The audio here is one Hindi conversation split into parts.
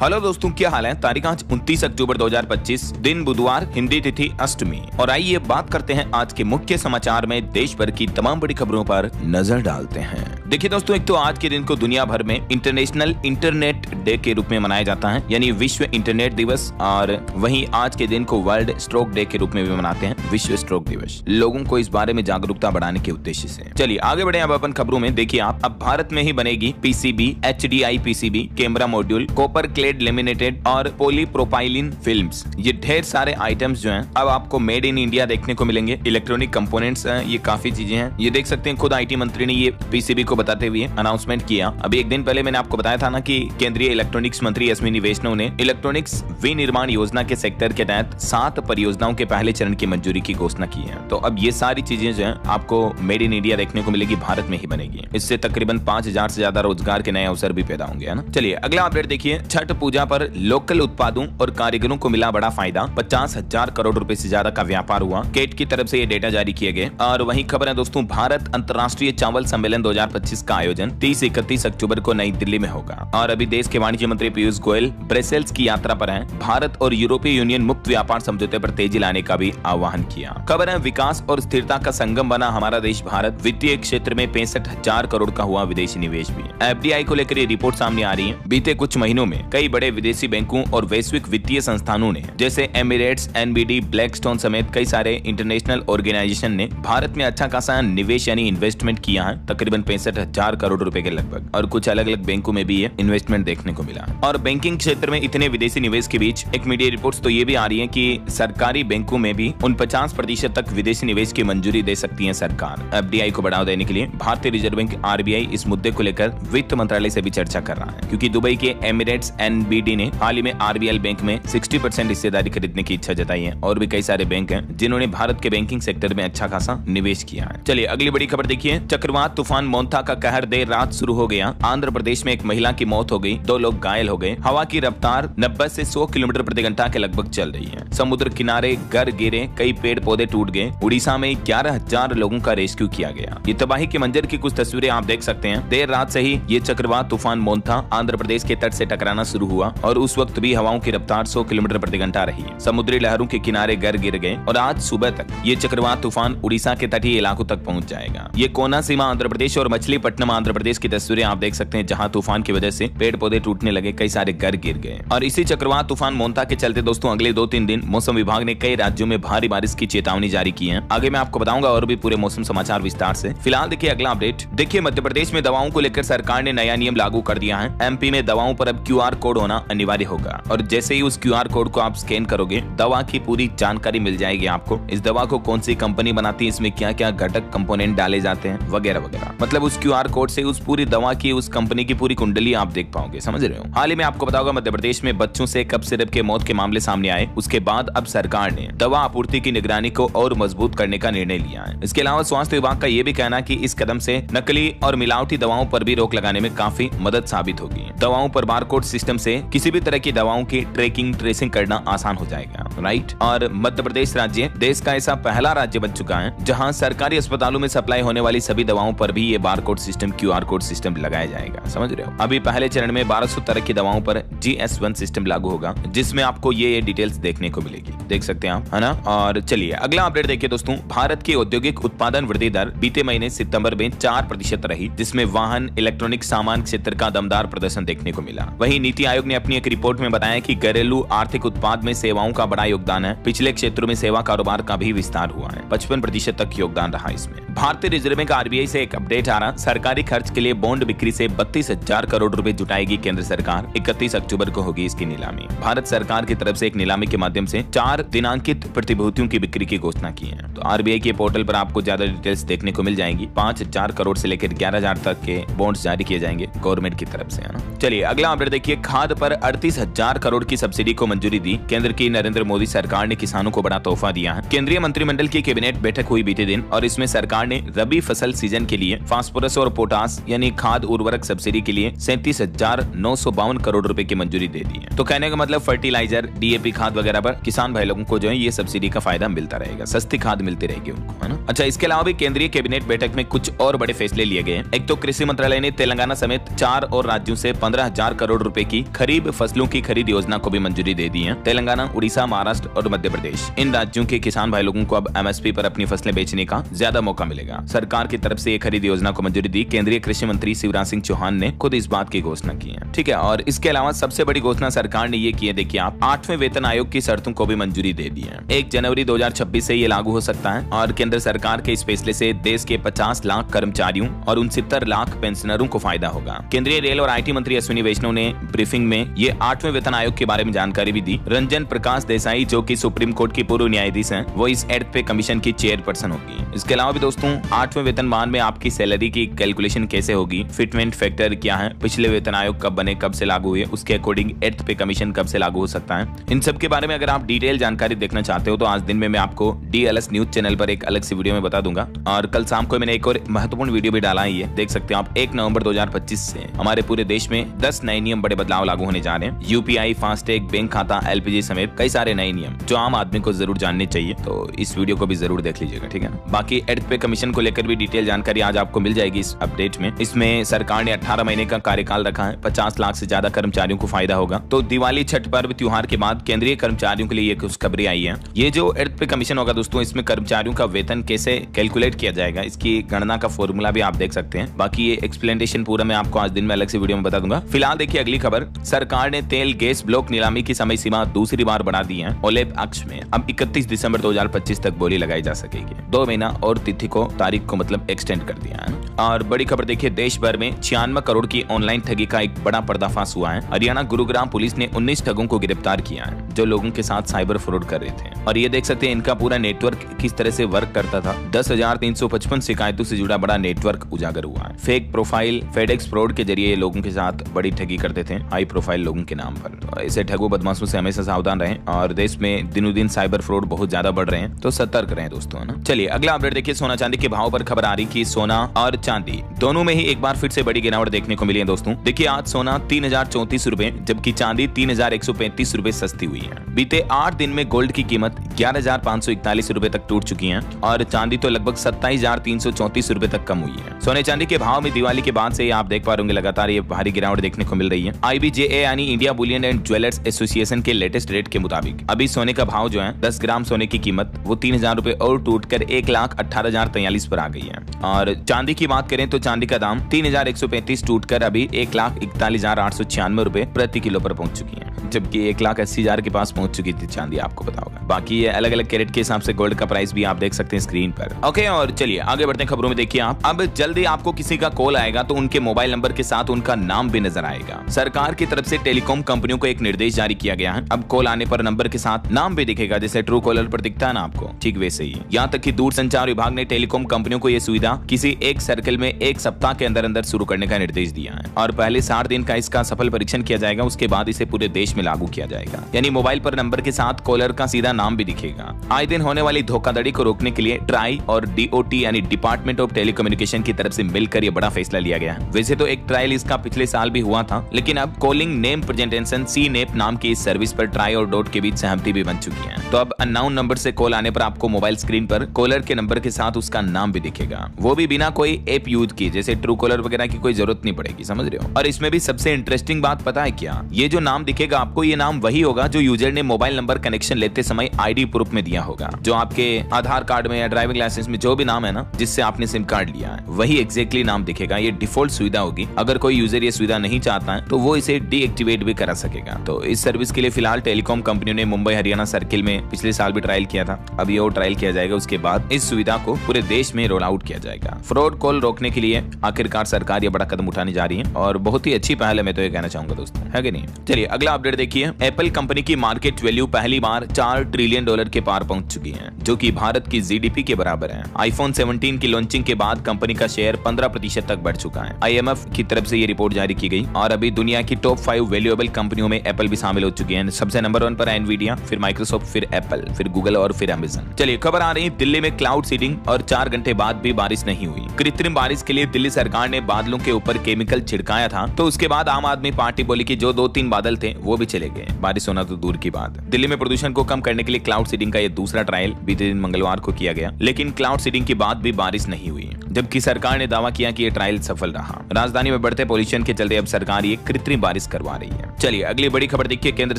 हेलो दोस्तों, क्या हाल है। तारीख आज 29 अक्टूबर 2025, दिन बुधवार, हिंदी तिथि अष्टमी। और आइए बात करते हैं आज के मुख्य समाचार में देश भर की तमाम बड़ी खबरों पर नजर डालते हैं। देखिए दोस्तों, एक तो आज के दिन को दुनिया भर में इंटरनेशनल इंटरनेट डे के रूप में मनाया जाता है, यानी विश्व इंटरनेट दिवस। और वहीं आज के दिन को वर्ल्ड स्ट्रोक डे के रूप में भी मनाते हैं, विश्व स्ट्रोक दिवस, लोगों को इस बारे में जागरूकता बढ़ाने के उद्देश्य से। चलिए आगे बढ़े अब अपन खबरों में। देखिए आप, अब भारत में ही बनेगी PCB, HDI PCB, camera module, copper clad laminated और पॉलीप्रोपाइलिन फिल्म्स। ये ढेर सारे आइटम्स जो हैं अब आपको मेड इन इंडिया देखने को मिलेंगे। इलेक्ट्रॉनिक कंपोनेंट्स, ये काफी चीजें हैं। ये देख सकते हैं, खुद IT मंत्री ने ये पीसीबी को बताते हुए अनाउंसमेंट किया। अभी एक दिन पहले मैंने आपको बताया था ना कि केंद्रीय इलेक्ट्रॉनिक्स मंत्री अश्विनी वैष्णव ने इलेक्ट्रॉनिक्स विनिर्माण योजना के सेक्टर के तहत 7 परियोजनाओं के पहले चरण की मंजूरी की घोषणा की है। तो अब ये सारी चीजें जो है आपको मेड इन इंडिया देखने को मिलेगी, भारत में ही बनेगी। इससे तकरीबन 5000 से ज्यादा रोजगार के नए अवसर भी पैदा होंगे, है ना। चलिए अगला अपडेट देखिए। छठ पूजा पर लोकल उत्पादों और कारीगरों को मिला बड़ा फायदा, 50,000 करोड़ रुपए से ज्यादा का व्यापार हुआ। केट की तरफ से ये डेटा जारी किए गए। और वहीं खबर है दोस्तों, भारत अंतर्राष्ट्रीय चावल सम्मेलन 2025 का आयोजन 30-31 अक्टूबर को नई दिल्ली में होगा। और अभी देश के वाणिज्य मंत्री पीयूष गोयल ब्रसेल्स की यात्रा पर हैं। भारत और यूरोपीय यूनियन मुक्त व्यापार समझौते पर तेजी लाने का भी आह्वान किया। खबर है, विकास और स्थिरता का संगम बना हमारा देश भारत, वित्तीय क्षेत्र में 65,000 करोड़ का हुआ विदेशी निवेश भी। FDI को लेकर ये रिपोर्ट सामने आ रही है। बीते कुछ महीनों में कई बड़े विदेशी बैंकों और वैश्विक वित्तीय संस्थानों ने, जैसे एमिरेट्स, NBD, ब्लैकस्टोन समेत कई सारे इंटरनेशनल ऑर्गेनाइजेशन ने भारत में अच्छा खासा निवेश यानी इन्वेस्टमेंट किया है, तकरीबन 65,000 करोड़ रुपए के लगभग। और कुछ अलग अलग बैंकों में भी ये इन्वेस्टमेंट देखने को मिला। और बैंकिंग क्षेत्र में इतने विदेशी निवेश के बीच एक मीडिया रिपोर्ट्स तो ये भी आ रही है कि सरकारी बैंकों में भी 49% तक विदेशी निवेश की मंजूरी दे सकती है सरकार। FDI को बढ़ावा देने के लिए भारतीय रिजर्व बैंक RBI इस मुद्दे को लेकर वित्त मंत्रालय से भी चर्चा कर रहा है, क्योंकि दुबई के एमिरेट्स NBD ने हाल ही में RBL बैंक में 60% हिस्सेदारी खरीदने की इच्छा जताई है। और भी कई सारे बैंक हैं जिन्होंने भारत के बैंकिंग सेक्टर में अच्छा खासा निवेश किया है। चलिए अगली बड़ी खबर देखिए। चक्रवात तूफान मोंथा का कहर देर रात शुरू हो गया। आंध्र प्रदेश में एक महिला की मौत हो गई, 2 लोग घायल हो गए। हवा की रफ्तार 90 से 100 किलोमीटर प्रति घंटा के लगभग चल रही है। समुद्र किनारे घर गिरे, कई पेड़ पौधे टूट गए। उड़ीसा में 11,000 लोगों का रेस्क्यू किया गया। ये तबाही के मंजर की कुछ तस्वीरें आप देख सकते हैं। देर रात से ही ये चक्रवात तूफान मोंथा आंध्र प्रदेश के तट से टकराना शुरू हुआ और उस वक्त भी हवाओं की रफ्तार 100 किलोमीटर प्रति घंटा रही। समुद्री लहरों के किनारे घर गिर गए और आज सुबह तक ये चक्रवात तूफान उड़ीसा के तटीय इलाकों तक पहुंच जाएगा। ये कोना सीमा आंध्र प्रदेश और मछलीपट्टनम आंध्र प्रदेश की तस्वीरें आप देख सकते हैं, जहां तूफान की वजह से पेड़ पौधे टूटने लगे, कई सारे घर गिर गए। और इसी चक्रवात तूफान मोंथा के चलते दोस्तों अगले 2-3 दिन मौसम विभाग ने कई राज्यों में भारी बारिश की चेतावनी जारी की है। आगे मैं आपको बताऊंगा और भी पूरे मौसम समाचार विस्तार से। फिलहाल देखिए अगला अपडेट। देखिए मध्य प्रदेश में दवाओं को लेकर सरकार ने नया नियम लागू कर दिया है। MP में दवाओं पर अब QR कोड होना अनिवार्य होगा और जैसे ही उस QR कोड को आप स्कैन करोगे, दवा की पूरी जानकारी मिल जाएगी आपको। इस दवा को कौन सी कंपनी बनाती है, इसमें क्या क्या घटक कंपोनेंट डाले जाते हैं, वगैरह वगैरह। मतलब उस QR कोड से उस पूरी दवा की, उस कंपनी की पूरी कुंडली आप देख पाओगे, समझ रहे हो। हाल ही में आपको बताऊंगा मध्य प्रदेश में बच्चों से कफ सिरप के मौत के मामले सामने आए। उसके बाद अब सरकार ने दवा आपूर्ति की निगरानी को और मजबूत करने का निर्णय लिया है। इसके अलावा स्वास्थ्य विभाग का यह भी कहना है कि इस कदम से नकली और मिलावटी दवाओं पर भी रोक लगाने में काफी मदद साबित होगी। दवाओं पर बारकोड सिस्टम से किसी भी तरह की दवाओं की ट्रैकिंग ट्रेसिंग करना आसान हो जाएगा, राइट। और मध्य प्रदेश राज्य देश का ऐसा पहला राज्य बन चुका है जहां सरकारी अस्पतालों में सप्लाई होने वाली सभी दवाओं पर भी ये barcode system, QR code system लगाया जाएगा, समझ रहे हो। अभी पहले चरण में 1200 तरह की दवाओं पर GS1 सिस्टम लागू होगा, जिसमें आपको ये डिटेल्स देखने को मिलेगी, देख सकते हैं आप, है ना। और चलिए अगला अपडेट देखिए दोस्तों। भारत की औद्योगिक उत्पादन वृद्धि दर बीते महीने सितंबर में 4% रही, जिसमें वाहन, इलेक्ट्रॉनिक सामान क्षेत्र का दमदार प्रदर्शन देखने को मिला। वहीं नीति आयोग ने अपनी एक रिपोर्ट में बताया कि घरेलू आर्थिक उत्पाद में सेवाओं का बड़ा योगदान है। पिछले क्षेत्रों में सेवा कारोबार का भी विस्तार हुआ है, 55% तक योगदान रहा इसमें। भारतीय रिजर्व बैंक RBI से एक अपडेट आ रहा। सरकारी खर्च के लिए बॉन्ड बिक्री से 32,000 करोड़ रुपए जुटाएगी केंद्र सरकार। 31 अक्टूबर को होगी इसकी नीलामी। भारत सरकार की तरफ से एक नीलामी के माध्यम से 4 दिनांकित प्रतिभूतियों की बिक्री की घोषणा की है। तो RBI के पोर्टल पर आपको ज्यादा डिटेल्स देखने को मिल जाएंगी। 5,000 करोड़ से लेकर 11,000 तक के बॉन्ड्स जारी किए जाएंगे गवर्नमेंट की तरफ से, है ना। चलिए अगला अपडेट देखिए। खाद पर 38,000 करोड़ की सब्सिडी को मंजूरी दी। केंद्र की नरेंद्र मोदी सरकार ने किसानों को बड़ा तोहफा दिया है। केंद्रीय मंत्रिमंडल की कैबिनेट बैठक हुई बीते दिन और इसमें सरकार ने रबी फसल सीजन के लिए फास्फोरस और पोटास यानी खाद उर्वरक सब्सिडी के लिए 37,952 करोड़ रुपए की मंजूरी दे दी है। तो कहने का मतलब फर्टिलाइजर, डीएपी खाद वगैरह पर किसान भाई लोगों को जो है ये सब्सिडी का फायदा मिलता रहेगा, सस्ती खाद मिलती रहेगी उनको, है ना। अच्छा, इसके अलावा भी केंद्रीय कैबिनेट बैठक में कुछ और बड़े फैसले लिए गए। एक तो कृषि मंत्रालय ने तेलंगाना समेत 4 और राज्यों से 15,000 करोड़ रुपए की खरीफ फसलों की खरीद योजना को भी मंजूरी दे दी है। तेलंगाना, उड़ीसा, महाराष्ट्र और मध्य प्रदेश, इन राज्यों के किसान भाई लोगों को अब एमएसपी पर अपनी फसलें बेचने का ज्यादा मौका मिलेगा। सरकार की तरफ से ये खरीद योजना को मंजूरी दी। केंद्रीय कृषि मंत्री शिवराज सिंह चौहान ने खुद इस बात की घोषणा की है, ठीक है। और इसके अलावा सबसे बड़ी घोषणा सरकार ने ये की है, देखिए आप, 8वें वेतन आयोग की शर्तों को भी मंजूरी दे दी है। 1 जनवरी 2026 से ये लागू हो सकता है और केंद्र सरकार के इस फैसले से देश के 50 लाख कर्मचारियों और 69 लाख पेंशनरों को फायदा होगा। केंद्रीय रेल और आईटी मंत्री अश्विनी वैष्णव ने ब्रीफिंग में ये 8वें वेतन आयोग के बारे में जानकारी भी दी। रंजन प्रकाश देसाई, जो कि सुप्रीम कोर्ट की पूर्व न्यायाधीश हैं, वो इस 8th पे कमीशन की चेयरपर्सन होगी। इसके अलावा भी दोस्तों 8वें वेतनमान में आपकी सैलरी की कैलकुलेशन कैसे होगी, फिटमेंट फैक्टर क्या है, पिछले वेतन आयोग कब बने, कब से लागू हुए, उसके अकॉर्डिंग 8th पे कमीशन कब से लागू हो सकता है, इन सब के बारे में अगर आप डिटेल जानकारी देखना चाहते हो तो आज दिन में मैं आपको डीएलएस न्यूज चैनल पर एक अलग सी वीडियो में बता दूंगा। और कल शाम को मैंने एक और महत्वपूर्ण वीडियो भी डाला है, देख सकते हो आप। 1 नवंबर 2025 से हमारे पूरे देश में 10 नए नियम, बड़े बदलाव लागू होने जा रहे हैं। यूपीआई, फास्टैग, बैंक खाता, एलपीजी समेत कई सारे नए नियम जो आम आदमी को जरूर जानने चाहिए। तो इस वीडियो को भी जरूर देख लीजिएगा, ठीक है। बाकी 8th पे कमीशन को लेकर भी डिटेल जानकारी आज आपको मिल जाएगी इस अपडेट में। इसमें सरकार ने 18 महीने का कार्यकाल रखा है, 50 लाख से ज्यादा कर्मचारियों को फायदा होगा। तो दिवाली, छठ पर्व, त्योहार के बाद केंद्रीय कर्मचारियों के लिए ये कुछ खबरें आई है। ये जो 8th पे कमीशन होगा दोस्तों, इसमें कर्मचारियों का वेतन कैसे कैलकुलेट किया जाएगा, इसकी गणना का फॉर्मूला भी आप देख सकते हैं। बाकी ये एक्सप्लेनेशन पूरा मैं आपको आज दिन में अलग से वीडियो में बता दूंगा। फिलहाल देखिए अगली खबर, सरकार ने तेल गैस ब्लॉक नीलामी की समय सीमा दूसरी बार बढ़ा दी है। ओलेप अक्ष में अब 31 दिसंबर 2025 तक बोली लगाई जा सकेगी। 2 महीना और तिथि को, तारीख को मतलब एक्सटेंड कर दिया है। और बड़ी खबर देखिए, देश भर में 96 करोड़ की ऑनलाइन ठगी का एक बड़ा पर्दाफाश हुआ है। हरियाणा गुरुग्राम पुलिस ने 19 ठगों को गिरफ्तार किया है जो लोगों के साथ साइबर फ्रॉड कर रहे थे। और ये देख सकते हैं इनका पूरा नेटवर्क किस तरह से वर्क करता था। 10,355 शिकायतों से जुड़ा बड़ा नेटवर्क उजागर हुआ है। फेक प्रोफाइल, फेडेक्स फ्रॉड के जरिए लोगों के साथ बड़ी ठगी करते थे, हाई प्रोफाइल लोगों के नाम पर। तो ऐसे ठगों बदमाशों से हमेशा सावधान रहें और देश में दिनों दिन साइबर फ्रॉड बहुत ज्यादा बढ़ रहे हैं, तो सतर्क रहें दोस्तों, है ना। चलिए अगला अपडेट देखिए, सोना चांदी के भाव पर खबर आ रही कि सोना और चांदी दोनों में ही एक बार फिर से बड़ी गिरावट देखने को मिली है दोस्तों। देखिए आज सोना 3,034 रुपए जबकि चांदी 3,135 रुपए सस्ती हुई है। बीते 8 दिन में गोल्ड की कीमत 11,541 रुपए तक टूट चुकी है और चांदी तो लगभग 27,334 रुपए तक कम हुई है। सोने चांदी के भाव में दिवाली के बाद से आप देख पा रहे होंगे लगातार ये भारी गिरावट देखने को मिल रही है। IBJA यानी India Boolean and jewellers association के लेटेस्ट रेट के मुताबिक अभी सोने का भाव जो है 10 ग्राम सोने की कीमत वो 3,000 रुपए और टूटकर 1,18,043 पर आ गई है। और चांदी की बात करें तो चांदी का दाम 3,135 टूटकर अभी 1,41,896 रुपए प्रति किलो पर पहुंच चुकी है, जबकि 1,80,000 के पास पहुंच चुकी थी चांदी, आपको पता होगा। बाकी ये अलग अलग कैरेट के हिसाब से गोल्ड का प्राइस भी आप देख सकते हैं स्क्रीन पर। ओके, और चलिए आगे बढ़ते हैं खबरों में। देखिए आप, अब जल्दी आपको किसी का कॉल आएगा तो उनके मोबाइल नंबर के साथ उनका नाम भी नजर आएगा। सरकार की तरफ से टेलीकॉम कंपनियों को एक निर्देश जारी किया गया है। अब कॉल आने पर नंबर के साथ नाम भी दिखेगा, जैसे ट्रू कॉलर पर दिखता है ना आपको, ठीक वैसे ही। यहाँ तक कि दूरसंचार विभाग ने टेलीकॉम कंपनियों को यह सुविधा किसी एक सर्कल में 1 सप्ताह के अंदर अंदर शुरू करने का निर्देश दिया है और पहले 60 दिन का इसका सफल परीक्षण किया जाएगा, उसके बाद इसे पूरे देश में लागू किया जाएगा। यानी मोबाइल पर नंबर के साथ कॉलर का सीधा नाम भी दिखेगा। आए दिन होने वाली धोखाधड़ी को रोकने के लिए ट्राई और DOT यानी डिपार्टमेंट ऑफ टेलीकम्युनिकेशन की तरफ से मिलकर यह बड़ा फैसला लिया गया है। वैसे तो एक ट्रायल इसका पिछले साल भी हुआ था, लेकिन अब कॉलिंग नेम प्रेजेंटेशन CNAP नाम की इस सर्विस पर ट्राई और डॉट के बीच सहमति भी बन चुकी है। तो अब अननोन नंबर से कॉल आने पर आपको मोबाइल स्क्रीन पर कॉलर के नंबर के साथ उसका नाम भी दिखेगा, वो भी बिना कोई ऐप यूज किए, जैसे ट्रू कॉलर वगैरह की कोई जरूरत नहीं पड़ेगी, समझ रहे हो। और इसमें भी सबसे इंटरेस्टिंग बात पता है क्या, ये जो नाम दिखेगा आपको, ये नाम वही होगा जो यूजर ने मोबाइल नंबर कनेक्शन लेते समय ID प्रूफ में दिया होगा। जो आपके आधार कार्ड में या ड्राइविंग लाइसेंस में जो भी नाम है ना, जिससे आपने सिम कार्ड लिया है, वही एग्जैक्टली नाम दिखेगा। ये डिफॉल्ट सुविधा होगी। अगर कोई यूजर ये सुविधा नहीं चाहता है तो वो इसे डीएक्टिवेट भी करा सकेगा। तो इस सर्विस के लिए फिलहाल टेलीकॉम कंपनियों ने मुंबई हरियाणा सर्किल में पिछले साल भी ट्रायल किया था, अब ये और ट्रायल किया जाएगा। उसके बाद इस सुविधा को पूरे देश में रोल आउट किया जाएगा। फ्रॉड कॉल रोकने के लिए आखिरकार सरकार ये बड़ा कदम उठाने जा रही है और बहुत ही अच्छी पहल है, मैं तो ये कहना चाहूंगा दोस्तों, है कि नहीं। चलिए अगला अपडेट देखिए, एप्पल कंपनी की मार्केट वैल्यू पहली बार $4 ट्रिलियन के पार पहुंच चुकी है, जो कि भारत की जीडीपी के बराबर है। आईफोन 17 की लॉन्चिंग के बाद कंपनी का शेयर 15% तक बढ़ चुका है। IMF की तरफ से ये रिपोर्ट जारी की गई और अभी दुनिया की टॉप 5 वैल्यूएबल कंपनियों में एप्पल भी शामिल हो चुकी है। सबसे नंबर 1 पर है एनवीडिया, फिर माइक्रोसॉफ्ट, फिर एप्पल, फिर गूगल और फिर अमेजन। चलिए खबर आ रही है, दिल्ली में क्लाउड सीडिंग और 4 घंटे बाद भी बारिश नहीं हुई। कृत्रिम बारिश के लिए दिल्ली सरकार ने बादलों के ऊपर केमिकल छिड़काया था, तो उसके बाद आम आदमी पार्टी बोली कि जो 2-3 बादल थे वो भी चले गए, बारिश होना तो दूर की बात। दिल्ली में प्रदूषण को कम करने के लिए क्लाउड सीडिंग का ये दूसरा ट्रायल बीते दिन मंगलवार को किया गया, लेकिन क्लाउड सीडिंग के बाद भी बारिश नहीं हुई, जबकि सरकार ने दावा किया कि ये ट्रायल सफल रहा। राजधानी में बढ़ते पॉल्यूशन के चलते अब सरकार ये कृत्रिम बारिश करवा रही है। चलिए अगली बड़ी खबर देखिए, केंद्र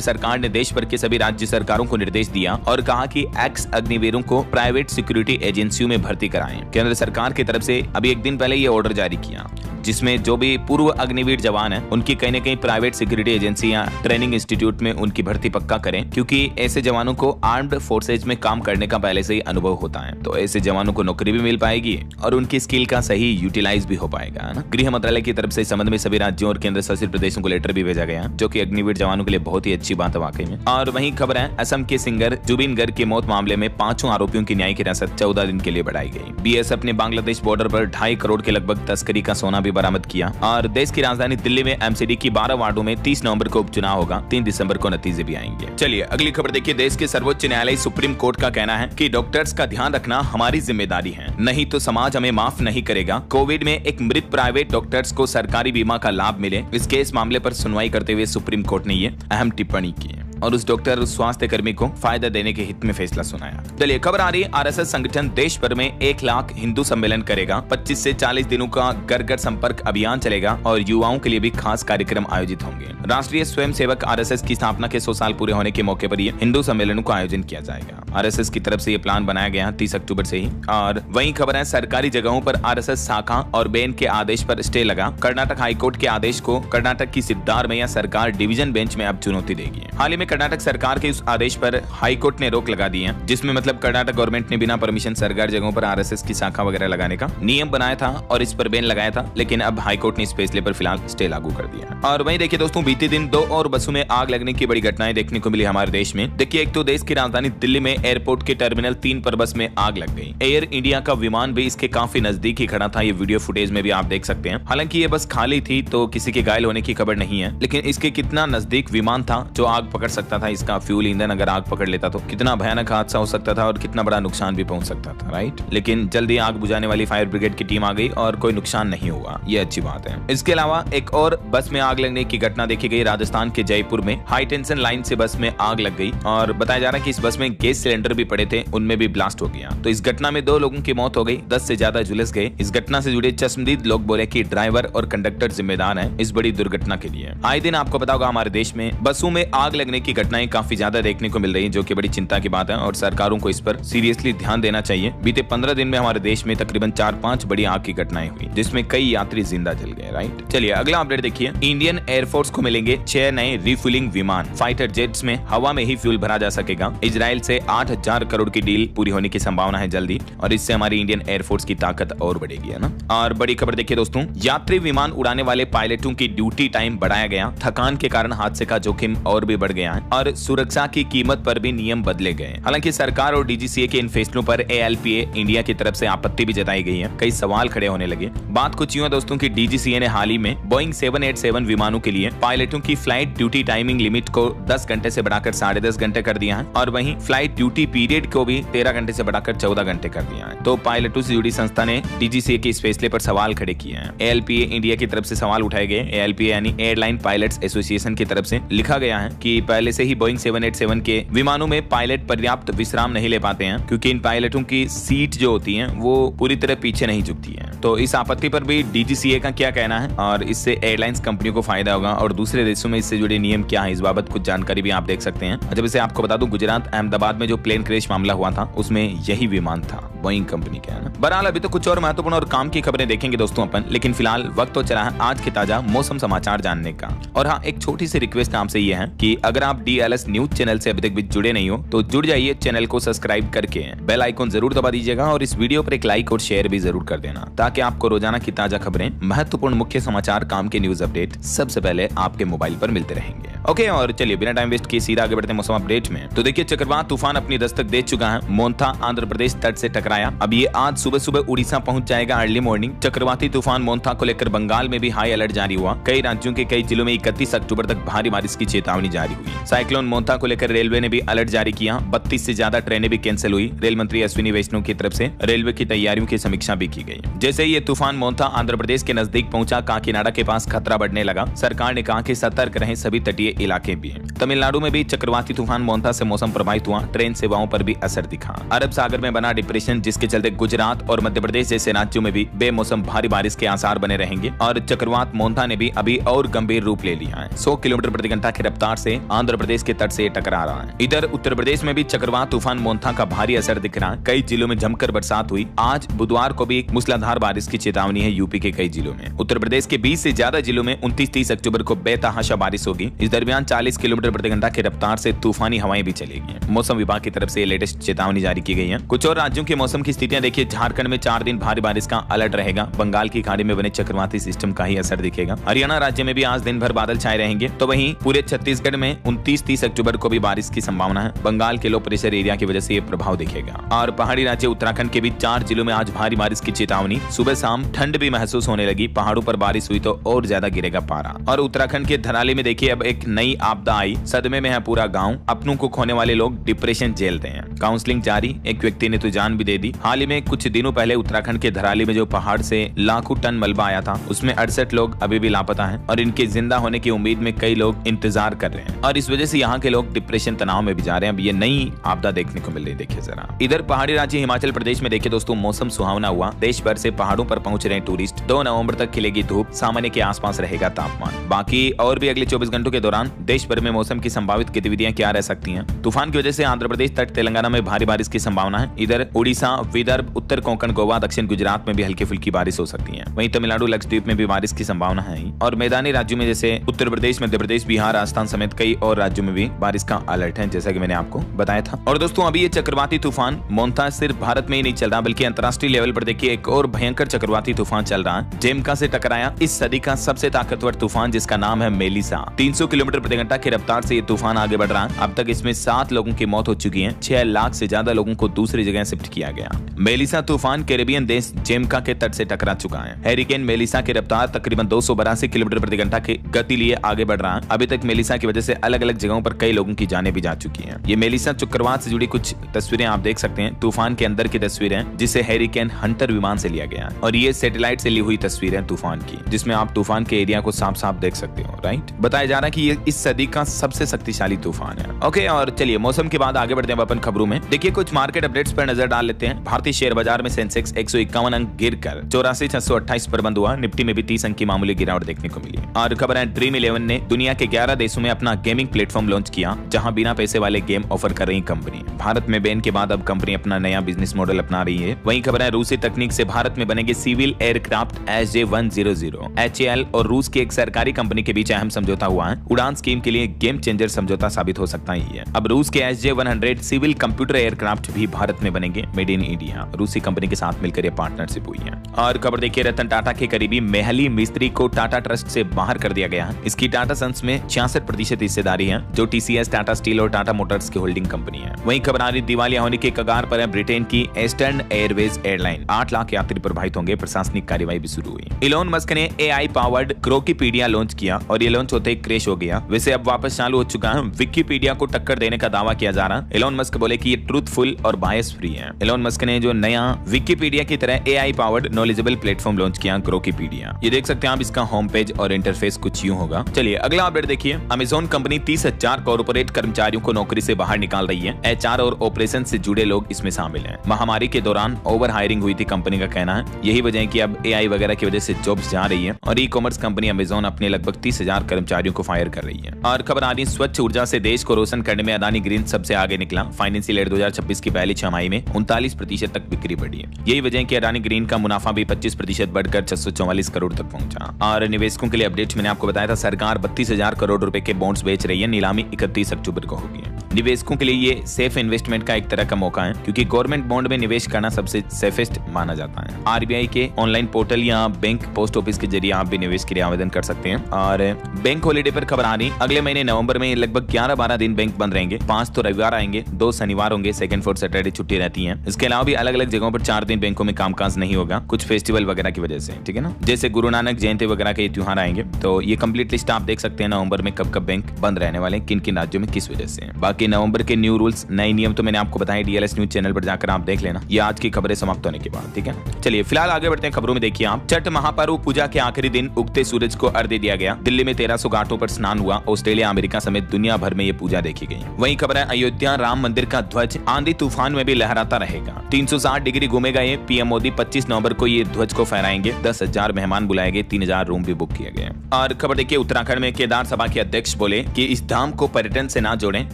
सरकार ने देश भर के सभी राज्य सरकारों को निर्देश दिया और कहा कि एक्स अग्निवीरों को प्राइवेट सिक्योरिटी एजेंसियों में भर्ती कराएं। केंद्र सरकार की तरफ से अभी एक दिन पहले ये ऑर्डर जारी किया, जिसमें जो भी पूर्व अग्निवीर जवान हैं उनकी कहीं न कहीं प्राइवेट सिक्योरिटी एजेंसी या ट्रेनिंग इंस्टीट्यूट में उनकी भर्ती पक्का करें, क्योंकि ऐसे जवानों को आर्म्ड फोर्सेज में काम करने का पहले से ही अनुभव होता है, तो ऐसे जवानों को नौकरी भी मिल पाएगी और उनकी स्किल का सही यूटिलाइज भी हो पाएगा, है ना। गृह मंत्रालय की तरफ से इस संबंध में सभी राज्यों और केंद्र शासित प्रदेशों को लेटर भी भेजा गया, जो कि अग्निवीर जवानों के लिए बहुत ही अच्छी बात है वाकई में। और वहीं खबर है, असम के सिंगर जुबिन गर्ग की मौत मामले में 5 आरोपियों की न्यायिक हिरासत 14 दिन के लिए बढ़ाई गई। बीएसएफ ने बांग्लादेश बॉर्डर पर 2.5 करोड़ के लगभग तस्करी का सोना भी बरामद किया। और देश की राजधानी दिल्ली में एमसीडी की 12 वार्डों में 30 नवंबर को उपचुनाव होगा, 3 दिसंबर को नतीजे भी आएंगे। चलिए अगली खबर देखिए, देश के सर्वोच्च न्यायालय सुप्रीम कोर्ट का कहना है कि डॉक्टर्स का ध्यान रखना हमारी जिम्मेदारी है, नहीं तो समाज हमें माफ नहीं करेगा। कोविड में एक मृत प्राइवेट डॉक्टर्स को सरकारी बीमा का लाभ मिले, इस केस मामले पर सुनवाई करते हुए सुप्रीम कोर्ट ने ये अहम टिप्पणी की और उस डॉक्टर और स्वास्थ्य कर्मी को फायदा देने के हित में फैसला सुनाया। चलिए खबर आ रही है, आरएसएस संगठन देश भर में 1 लाख हिंदू सम्मेलन करेगा। 25 से 40 दिनों का घर घर संपर्क अभियान चलेगा और युवाओं के लिए भी खास कार्यक्रम आयोजित होंगे। राष्ट्रीय स्वयंसेवक आरएसएस की स्थापना के 100 साल पूरे होने के मौके पर ये हिंदू सम्मेलनों का आयोजन किया जाएगा। आरएसएस की तरफ से ये प्लान बनाया गया 30 अक्टूबर से ही। और वहीं खबर है, सरकारी जगहों पर आरएसएस शाखा और बैन के आदेश पर स्टे लगा। कर्नाटक हाईकोर्ट के आदेश को कर्नाटक की सिद्धारमैया सरकार डिवीजन बेंच में अब चुनौती देगी। हाल ही में कर्नाटक सरकार के उस आदेश पर हाईकोर्ट ने रोक लगा दी है, जिसमें मतलब कर्नाटक गवर्नमेंट ने बिना परमिशन सरकारी जगहों पर आरएसएस की शाखा वगैरह लगाने का नियम बनाया था और इस पर बैन लगाया था, लेकिन अब हाईकोर्ट ने इस फैसले पर फिलहाल स्टे लागू कर दिया। और वहीं देखिए दोस्तों, बीते दिन 2 और बसों में आग लगने की बड़ी घटनाएं देखने को मिली हमारे देश में। देखिए, एक तो देश की राजधानी दिल्ली में एयरपोर्ट के टर्मिनल 3 पर बस में आग लग गई। एयर इंडिया का विमान भी इसके काफी नजदीक ही खड़ा था, ये वीडियो फुटेज में भी आप देख सकते हैं। हालांकि ये बस खाली थी तो किसी के घायल होने की खबर नहीं है, लेकिन इसके कितना नजदीक विमान था जो आग पकड़ सकता था। इसका फ्यूल ईंधन अगर आग पकड़ लेता तो कितना भयानक हादसा हो सकता था और कितना बड़ा नुकसान भी पहुंच सकता था, राइट। लेकिन जल्दी आग बुझाने वाली फायर ब्रिगेड की टीम आ गई और कोई नुकसान नहीं हुआ, ये अच्छी बात है। इसके अलावा एक और बस में आग लगने की घटना देखी गई राजस्थान के जयपुर में। हाई टेंशन लाइन से बस में आग लग गई और बताया जा रहा है कि इस बस में गैस सिलेंडर भी पड़े थे, उनमें भी ब्लास्ट हो गया। तो इस घटना में 2 लोगों की मौत हो गई, 10 से ज्यादा झुलस गए। इस घटना से जुड़े चश्मदीद लोग बोले कि ड्राइवर और कंडक्टर जिम्मेदार हैं इस बड़ी दुर्घटना के लिए। आए दिन आपको पता होगा हमारे देश में बसों में आग लगने की घटनाएं काफी ज्यादा देखने को मिल रही है, जो कि बड़ी चिंता की बात है और सरकारों को इस पर सीरियसली ध्यान देना चाहिए। बीते 15 दिन में हमारे देश में तकरीबन 4-5 बड़ी आग की घटनाएं हुई, जिसमें कई यात्री जिंदा जल गए, राइट। चलिए अगला अपडेट देखिए, इंडियन एयरफोर्स को मिलेंगे 6 नए रिफ्यूलिंग विमान। फाइटर जेट्स में हवा में ही फ्यूल भरा जा सकेगा। इजराइल से 8,000 करोड़ की डील पूरी होने की संभावना है जल्दी, और इससे हमारी इंडियन एयरफोर्स की ताकत और बढ़ेगी, है ना। और बड़ी खबर देखिए दोस्तों, यात्री विमान उड़ाने वाले पायलटों की ड्यूटी टाइम बढ़ाया गया। थकान के कारण हादसे का जोखिम और भी बढ़ गया है और सुरक्षा की कीमत पर भी नियम बदले गए। हालांकि सरकार और डीजीसीए के इन फैसलों पर एएलपीए इंडिया की तरफ से आपत्ति भी जताई गई है, कई सवाल खड़े होने लगे। बात कुछ यूं है दोस्तों की डीजीसीए ने हाल ही में बोइंग 787 विमानों के लिए पायलटों की फ्लाइट ड्यूटी टाइमिंग लिमिट को 10 घंटे से बढ़ाकर 10.5 घंटे कर दिया है और वहीं फ्लाइट ड्यूटी पीरियड को भी 13 घंटे से बढ़ाकर 14 घंटे कर दिया है। तो पायलटों से जुड़ी संस्था ने डीजीसीए के इस फैसले पर सवाल खड़े किए हैं। एएलपीए इंडिया की तरफ से सवाल उठाए गए। एएलपीए यानी एयरलाइन पायलट्स एसोसिएशन की तरफ से लिखा गया है कि पहले से ही बोइंग 787 के विमानों में पायलट पर्याप्त विश्राम नहीं ले पाते हैं, क्योंकि इन पायलटों की सीट जो होती है वो पूरी तरह पीछे नहीं झुकती है। तो इस आपत्ति पर भी डीजीसीए का क्या कहना है और इससे एयरलाइंस कंपनियों को फायदा होगा और दूसरे देशों में इससे जुड़े नियम क्या है, इस बाबत कुछ जानकारी भी आप देख सकते हैं। जब इसे आपको बता दूं, गुजरात अहमदाबाद में जो प्लेन क्रैश मामला हुआ था उसमें यही विमान था बोइंग कंपनी का, है ना। बहरहाल अभी तो कुछ और महत्वपूर्ण और काम की खबरें देखेंगे दोस्तों अपन, लेकिन फिलहाल वक्त तो चला है आज के ताजा मौसम समाचार जानने का। और हाँ, एक छोटी सी रिक्वेस्ट आपसे ये है कि अगर आप डीएलएस न्यूज चैनल से अभी तक भी जुड़े नहीं हो तो जुड़ जाइए, चैनल को सब्सक्राइब करके बेल आइकन जरूर दबा दीजिएगा और इस वीडियो पर एक लाइक और शेयर भी जरूर कर देना, ताकि आपको रोजाना की ताजा खबरें, महत्वपूर्ण मुख्य समाचार, काम के न्यूज अपडेट सबसे पहले आपके मोबाइल पर मिलते रहेंगे। ओके, और चलिए बिना टाइम वेस्ट किए सीधा आगे बढ़ते हैं मौसम अपडेट में। तो देखिए चक्रवात तूफान अपनी दस्तक दे चुका है। मोन्था आंध्र प्रदेश तट से टकराया। अब ये आज सुबह सुबह उड़ीसा पहुंच जाएगा अर्ली मॉर्निंग। चक्रवाती तूफान मोन्था को लेकर बंगाल में भी हाई अलर्ट जारी हुआ। कई राज्यों के कई जिलों में 31 अक्टूबर तक भारी बारिश की चेतावनी जारी हुई। साइक्लोन मोन्था को लेकर रेलवे ने भी अलर्ट जारी किया। 32 से ज्यादा ट्रेनें भी कैंसिल हुई। रेल मंत्री अश्विनी वैष्णव की तरफ से रेलवे की तैयारियों की समीक्षा भी की गई। जैसे ही ये तूफान मोन्था आंध्र प्रदेश के नजदीक पहुंचा, काकीनाडा के पास खतरा बढ़ने लगा। सरकार ने कहा कि सतर्क रहें, सभी तटीय इलाके भी हैं। तमिलनाडु में भी चक्रवाती तूफान मोन्था से मौसम प्रभावित हुआ। ट्रेन सेवाओं पर भी असर दिखा। अरब सागर में बना डिप्रेशन, जिसके चलते गुजरात और मध्य प्रदेश जैसे राज्यों में भी बेमौसम भारी बारिश के आसार बने रहेंगे। और चक्रवात मोन्था ने भी अभी और गंभीर रूप ले लिया है। 100 किलोमीटर प्रति घंटा की रफ्तार से आंध्र प्रदेश के तट से टकरा रहा है। इधर उत्तर प्रदेश में भी चक्रवात तूफान मोन्था का भारी असर दिख रहा है। कई जिलों में जमकर बरसात हुई। आज बुधवार को भी मूसलाधार बारिश की चेतावनी है यूपी के कई जिलों में। उत्तर प्रदेश के 20 से ज्यादा जिलों में 29-30 अक्टूबर को बेतहाशा बारिश होगी। इस दरमियान 40 किलोमीटर प्रति घंटा की रफ्तार से तूफानी हवाएं भी चलेगी। मौसम विभाग की तरफ से लेटेस्ट चेतावनी जारी की गई है। कुछ और राज्यों के मौसम की स्थितियां देखिए। झारखंड में 4 दिन भारी बारिश का अलर्ट रहेगा। बंगाल की खाड़ी में बने चक्रवाती सिस्टम का ही असर दिखेगा। हरियाणा राज्य में भी आज दिन भर बादल छाए रहेंगे। तो वहीं पूरे छत्तीसगढ़ में 29-30 अक्टूबर को भी बारिश की संभावना है। बंगाल के लो प्रेशर एरिया की वजह से ये प्रभाव दिखेगा। और पहाड़ी राज्य उत्तराखंड के भी 4 जिलों में आज भारी बारिश की चेतावनी। सुबह शाम ठंड भी महसूस होने लगी। पहाड़ों पर बारिश हुई तो और ज्यादा गिरेगा पारा। और उत्तराखंड के धराली में देखिए अब एक नई आपदा आई। सदमे में है पूरा गांव। अपनों को खोने वाले लोग डिप्रेशन झेलते हैं। काउंसलिंग जारी। एक व्यक्ति ने तो जान भी दे दी। हाल ही में कुछ दिनों पहले उत्तराखंड के धराली में जो पहाड़ से लाखों टन मलबा आया था, उसमें 68 लोग अभी भी लापता हैं और इनके जिंदा होने की उम्मीद में कई लोग इंतजार कर रहे हैं। और इस वजह से यहाँ के लोग डिप्रेशन तनाव में भी जा रहे हैं। अब ये नई आपदा देखने को मिल रही है। देखिए जरा इधर पहाड़ी राज्य हिमाचल प्रदेश में देखिए दोस्तों, मौसम सुहावना हुआ। देश भर से पहाड़ों पर पहुंच रहे टूरिस्ट। 2 नवंबर तक खिलेगी धूप। सामान्य के आसपास रहेगा तापमान। बाकी और भी अगले 24 घंटों के दौरान देश भर में मौसम की संभावित गतिविधियां क्या रह सकती हैं। तूफान की वजह से आंध्र प्रदेश तट तेलंगाना में भारी बारिश की संभावना है। इधर उड़ीसा, विदर्भ, उत्तर कोंकण, गोवा, दक्षिण गुजरात में भी हल्की फुल्की बारिश हो सकती है। वहीं तमिलनाडु, लक्षद्वीप में भी बारिश की संभावना है। और मैदानी राज्यों में जैसे उत्तर प्रदेश, मध्य प्रदेश, बिहार, राजस्थान समेत कई और राज्यों में भी बारिश का अलर्ट है, जैसा कि मैंने आपको बताया था। और दोस्तों अभी ये चक्रवाती तूफान मोन्था सिर्फ भारत में ही नहीं चल रहा, बल्कि अंतर्राष्ट्रीय लेवल पर देखिए एक और भयंकर चक्रवाती तूफान चल रहा है। जेमका से टकराया इस सदी का सबसे ताकतवर तूफान, जिसका नाम है मेलिसा। 300 किलोमीटर प्रति घंटा की रफ्तार से ये तूफान आगे बढ़ रहा है। अब तक इसमें 7 लोगों की मौत हो चुकी है। 6 लाख से ज्यादा लोगों को दूसरी जगह शिफ्ट किया गया। मेलिसा तूफान कैरेबियन देश जेमका के तट से टकरा चुका है। हैरिकेन मेलिसा की रफ्तार तकरीबन 282 किलोमीटर प्रति घंटा की गति लिए आगे बढ़ रहा है। अभी तक मेलिसा की वजह से अलग अलग जगहों पर कई लोगों की जानें भी जा चुकी हैं। ये मेलिसा चक्रवात से जुड़ी कुछ तस्वीरें आप देख सकते हैं। तूफान के अंदर की तस्वीरें, जिसे हैरिकेन हंटर विमान से लिया गया है। और ये सैटेलाइट से ली हुई तस्वीरें तूफान की, जिसमें आप तूफान के एरिया को साफ साफ देख सकते हो। राइट, बताया जा रहा है कि ये इस सदी का सबसे शक्तिशाली तूफान है। ओके, और चलिए मौसम के बाद आगे बढ़ते हैं अपन खबरों में। देखिए कुछ मार्केट अपडेट्स पर नजर डाल लेते हैं। भारतीय शेयर बाजार में सेंसेक्स 151 अंक गिरकर 84,628 पर बंद हुआ। निफ्टी में भी 30 अंक की मामूली गिरावट देखने को मिली। और खबर है ड्रीम 11 ने दुनिया के 11 देशों में अपना गेमिंग प्लेटफॉर्म लॉन्च किया, जहां बिना पैसे वाले गेम ऑफर कर रही कंपनी। भारत में बैन के बाद अब कंपनी अपना नया बिजनेस मॉडल अपना रही है। वहीं खबर है रूसी तकनीक से भारत में बनेंगे सिविल एयरक्राफ्ट SJ-100। HAL और रूस की एक सरकारी कंपनी के बीच अहम समझौता हुआ है। उड़ान स्कीम के लिए गेम चेंजर समझौता साबित हो सकता है। अब रूस के SJ-100 सिविल कंप्यूटर एयरक्राफ्ट भी भारत में बनेंगे, मेड इन इंडिया। रूसी कंपनी के साथ मिलकर यह पार्टनरशिप हुई है। और खबर देखिए रतन टाटा के करीबी मेहली मिस्त्री को टाटा ट्रस्ट से बाहर कर दिया गया है। इसकी टाटा सन्स में 66% हिस्सेदारी है, जो TCS, टाटा स्टील और टाटा मोटर्स की होल्डिंग कंपनी है। वहीं खबर आ रही दिवालिया होने के कगार पर है ब्रिटेन की ईस्टर्न एयरवेज एयरलाइन। 8 लाख यात्री प्रभावित होंगे। प्रशासनिक कार्यवाही भी शुरू हुई। इलोन मस्क ने AI पावर्ड ग्रोकीपीडिया लॉन्च किया और ये लॉन्च होते ही क्रैश हो गया। वैसे अब वापस चालू हो चुका है। विकिपीडिया को टक्कर देने का दावा किया जा रहा है। इलोन मस्क बोले कि ये ट्रूथफुल और बायस फ्री है। इलोन मस्क ने जो नया विकिपीडिया की तरह AI powered knowledgeable platform launch किया, ग्रोकीपीडिया। ये देख सकते हैं आप, इसका होम पेज और इंटरफेस कुछ यूं होगा। चलिए अगला अपडेट देखिए। अमेज़न कंपनी 30,000 कॉर्पोरेट कर्मचारियों को नौकरी से बाहर निकाल रही है। HR और ऑपरेशन से जुड़े लोग इसमें शामिल हैं। महामारी के दौरान ओवर हायरिंग हुई थी, कंपनी का कहना है। यही वजह है कि अब AI वगैरह की वजह से जॉब्स जा रही है। और ई-कॉमर्स कंपनी अमेज़न अपने लगभग 30,000 कर्मचारियों को फायर कर रही है। और खबर आ रही स्वच्छ ऊर्जा से देश को रोशन करने में अदानी ग्रीन सबसे आगे निकला। फाइनेंशियल ईयर 2026 की पहली छमाही में 39% तक बिक्री बढ़ी है। यही वजह है कि अदानी ग्रीन का मुनाफा भी 25% बढ़कर 644 करोड़ तक पहुंचा। और निवेशकों के लिए अपडेट मैंने आपको बताया था, सरकार 32,000 करोड़ रुपए के बॉन्ड्स बेच रही है। नीलामी 31 अक्टूबर को होगी। निवेशकों के लिए ये सेफ इन्वेस्टमेंट का एक तरह का मौका है, क्योंकि गवर्नमेंट बॉन्ड में निवेश करना सबसे सेफेस्ट माना जाता है। RBI के ऑनलाइन पोर्टल या बैंक पोस्ट ऑफिस के जरिए आप भी निवेश के लिए आवेदन कर सकते हैं। और बैंक हॉलीडे पर खबर आ आ रही अगले महीने नवंबर में लगभग 11-12 दिन बैंक बंद रहेंगे। 5 तो रविवार आएंगे, 2 शनिवार होंगे, सेकंड 4 सैटरडे छुट्टी रहती है। इसके अलावा भी अलग अलग जगहों पर 4 दिन बैंकों में कामकाज नहीं होगा, कुछ फेस्टिवल वगैरह की वजह से, ठीक है ना, जैसे गुरु नानक जयंती वगैरह के त्योहार आएंगे। तो ये कंप्लीट लिस्ट आप देख सकते हैं नवंबर में कब कब बैंक बंद रहने वाले, किन किन राज्यों में किस वजह से। बाकी नवंबर के न्यू रूल्स, नए नियम तो मैंने आपको बताया, डीएलएस न्यूज चैनल पर जाकर आप देख लेना, ये आज की खबरें समाप्त होने के बाद, ठीक है। चलिए फिलहाल आगे बढ़ते हैं खबरों में। देखिए आप, छठ महापर्व पूजा के आखिरी दिन उगते सूरज को अर्घ्य दिया गया। दिल्ली में 1300 घाटों पर स्नान हुआ। ऑस्ट्रेलिया, अमेरिका समेत दुनिया भर में ये पूजा देखी गई। वहीं खबर है अयोध्या राम मंदिर का ध्वज आंधी तूफान में भी लहराता रहेगा। 360 डिग्री घूमेगा ये। पीएम मोदी 25 नवंबर को ये ध्वज को फहराएंगे। 10,000 मेहमान बुलाए गए, 3,000 रूम भी बुक किए गए। और खबर देखिए, उत्तराखंड में केदार सभा के अध्यक्ष बोले कि इस धाम को पर्यटन से ना जोड़ें,